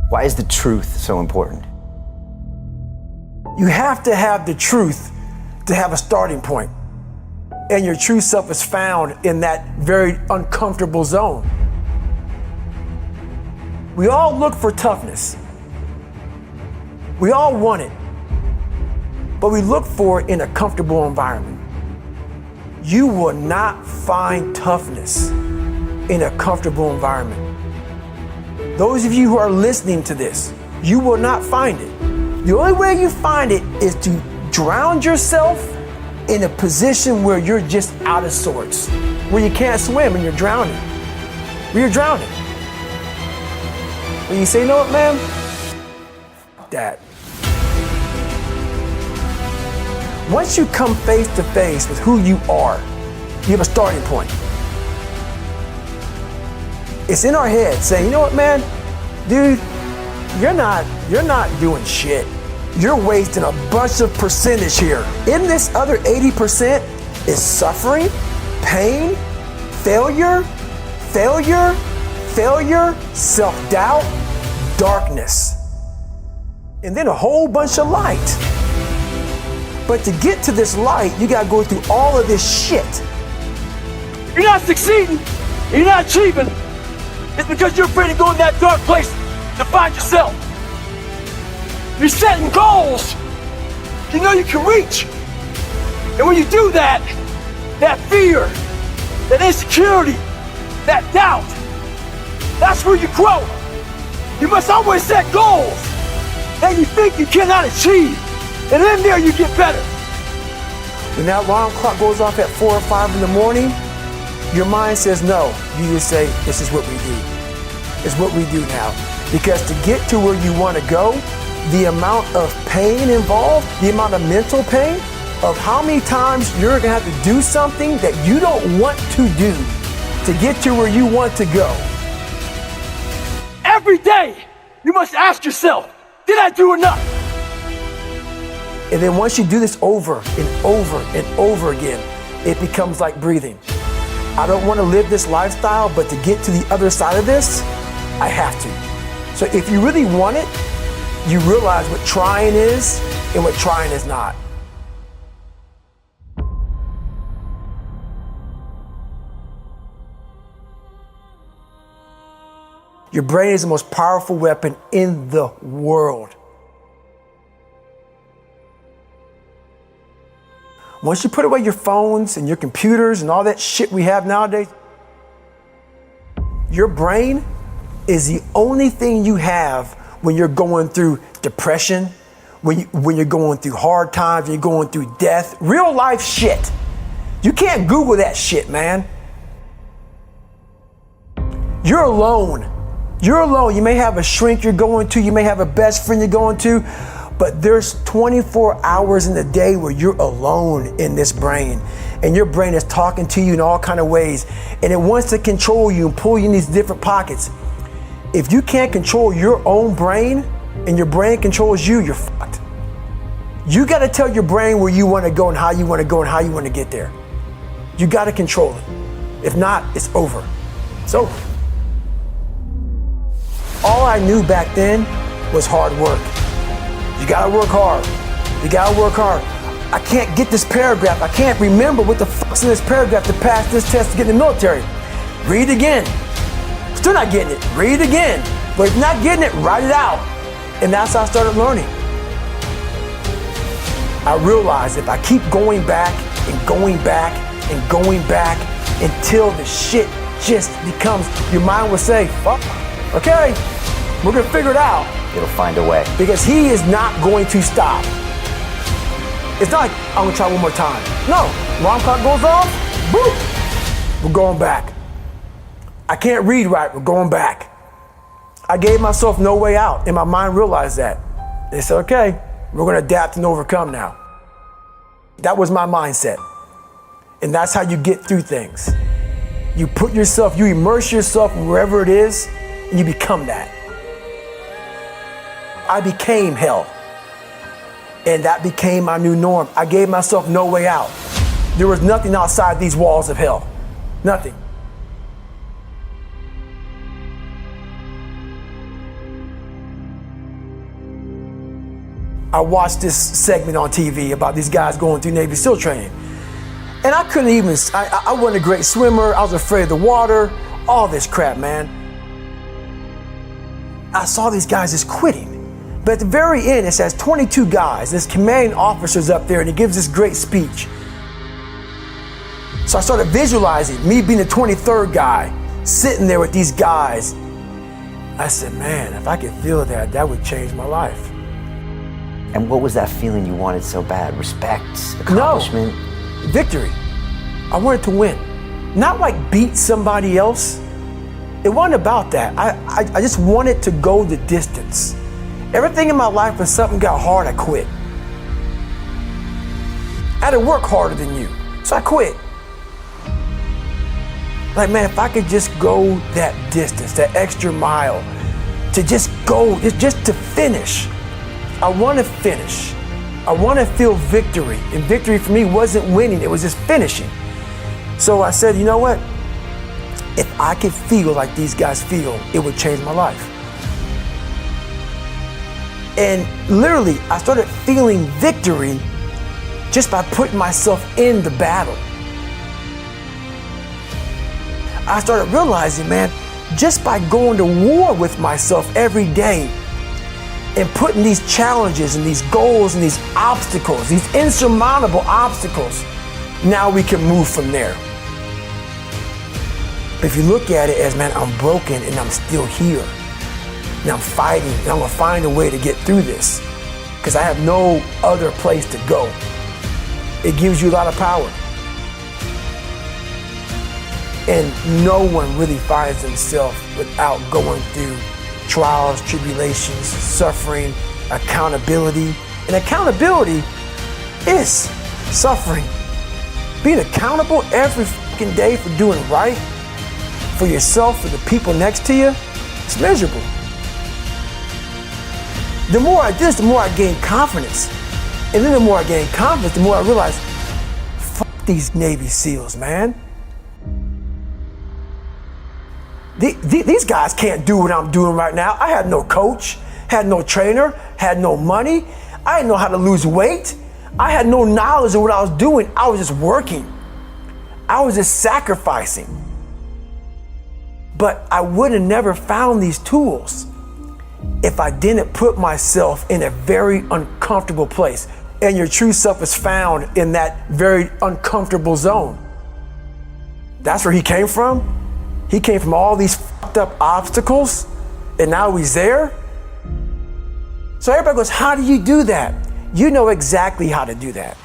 Why is the truth so important? You have to have the truth to have a starting point. And your true self is found in that very uncomfortable zone. We all look for toughness. We all want it. But we look for it in a comfortable environment. You will not find toughness in a comfortable environment. Those of you who are listening to this, you will not find it. The only way you find it is to drown yourself in a position where you're just out of sorts, where you can't swim and you're drowning. Where you're drowning. When you say, you know what, man? F that. Once you come face to face with who you are, you have a starting point. It's in our head saying, you know what, man? Dude, you're not doing shit. You're wasting a bunch of percentage here. In this other 80% is suffering, pain, failure, self-doubt, darkness, and then a whole bunch of light. But to get to this light, you gotta go through all of this shit. You're not succeeding, you're not achieving. It's because you're afraid to go in that dark place to find yourself. You're setting goals you know you can reach. And when you do that, that fear, that insecurity, that doubt, that's where you grow. You must always set goals that you think you cannot achieve. And in there you get better. When that alarm clock goes off at 4 or 5 in the morning, your mind says no. You just say, this is what we do. It's what we do now. Because to get to where you want to go, the amount of pain involved, the amount of mental pain, of how many times you're going to have to do something that you don't want to do to get to where you want to go. Every day, you must ask yourself, did I do enough? And then once you do this over and over and over again, it becomes like breathing. I don't want to live this lifestyle, but to get to the other side of this, I have to. So if you really want it, you realize what trying is and what trying is not. Your brain is the most powerful weapon in the world. Once you put away your phones and your computers and all that shit we have nowadays, your brain is the only thing you have when you're going through depression, when you're going through hard times, when you're going through death, real life shit. You can't Google that shit, man. You're alone. You're alone. You may have a shrink you're going to, you may have a best friend you're going to, but there's 24 hours in the day where you're alone in this brain, and your brain is talking to you in all kind of ways, and it wants to control you and pull you in these different pockets. If you can't control your own brain and your brain controls you, you're fucked. You got to tell your brain where you want to go and how you want to go and how you want to get there. You got to control it. If not, it's over. It's over. All I knew back then was hard work. You gotta work hard. You gotta work hard. I can't get this paragraph. I can't remember what the fuck's in this paragraph to pass this test to get in the military. Read it again. Still not getting it. Read it again. But if you're not getting it, write it out. And that's how I started learning. I realized if I keep going back and going back and going back until the shit just becomes, your mind will say, fuck, okay, we're gonna figure it out. It'll find a way. Because he is not going to stop. It's not like, I'm gonna try one more time. No, alarm clock goes off, boom, we're going back. I can't read right, we're going back. I gave myself no way out, and my mind realized that. They said, okay, we're gonna adapt and overcome now. That was my mindset. And that's how you get through things. You put yourself, you immerse yourself wherever it is, and you become that. I became hell. And that became my new norm. I gave myself no way out. There was nothing outside these walls of hell. Nothing. I watched this segment on TV about these guys going through Navy SEAL training. And I couldn't even, I wasn't a great swimmer. I was afraid of the water, all this crap, man. I saw these guys just quitting. But at the very end, it says 22 guys. This commanding officer's up there and he gives this great speech. So I started visualizing me being the 23rd guy, sitting there with these guys. I said, man, if I could feel that, that would change my life. And what was that feeling you wanted so bad? Respect, accomplishment? No, victory. I wanted to win. Not like beat somebody else. It wasn't about that. I just wanted to go the distance. Everything in my life, when something got hard, I quit. I had to work harder than you, so I quit. Like, man, if I could just go that distance, that extra mile, to just go, just to finish. I want to finish. I want to feel victory. And victory for me wasn't winning, it was just finishing. So I said, you know what? If I could feel like these guys feel, it would change my life. And literally, I started feeling victory just by putting myself in the battle. I started realizing, man, just by going to war with myself every day and putting these challenges and these goals and these obstacles, these insurmountable obstacles, now we can move from there. But if you look at it as, man, I'm broken and I'm still here. And I'm fighting and I'm gonna find a way to get through this because I have no other place to go. It gives you a lot of power. And no one really finds themselves without going through trials, tribulations, suffering, accountability. And accountability is suffering. Being accountable every fucking day for doing right for yourself, for the people next to you, it's miserable. The more I do this, the more I gain confidence. And then the more I gain confidence, the more I realize, fuck these Navy SEALs, man. These guys can't do what I'm doing right now. I had no coach, had no trainer, had no money. I didn't know how to lose weight. I had no knowledge of what I was doing. I was just working. I was just sacrificing. But I would have never found these tools if I didn't put myself in a very uncomfortable place. And your true self is found in that very uncomfortable zone. That's where he came from. He came from all these fucked up obstacles, and now he's there. So everybody goes, how do you do that? You know exactly how to do that.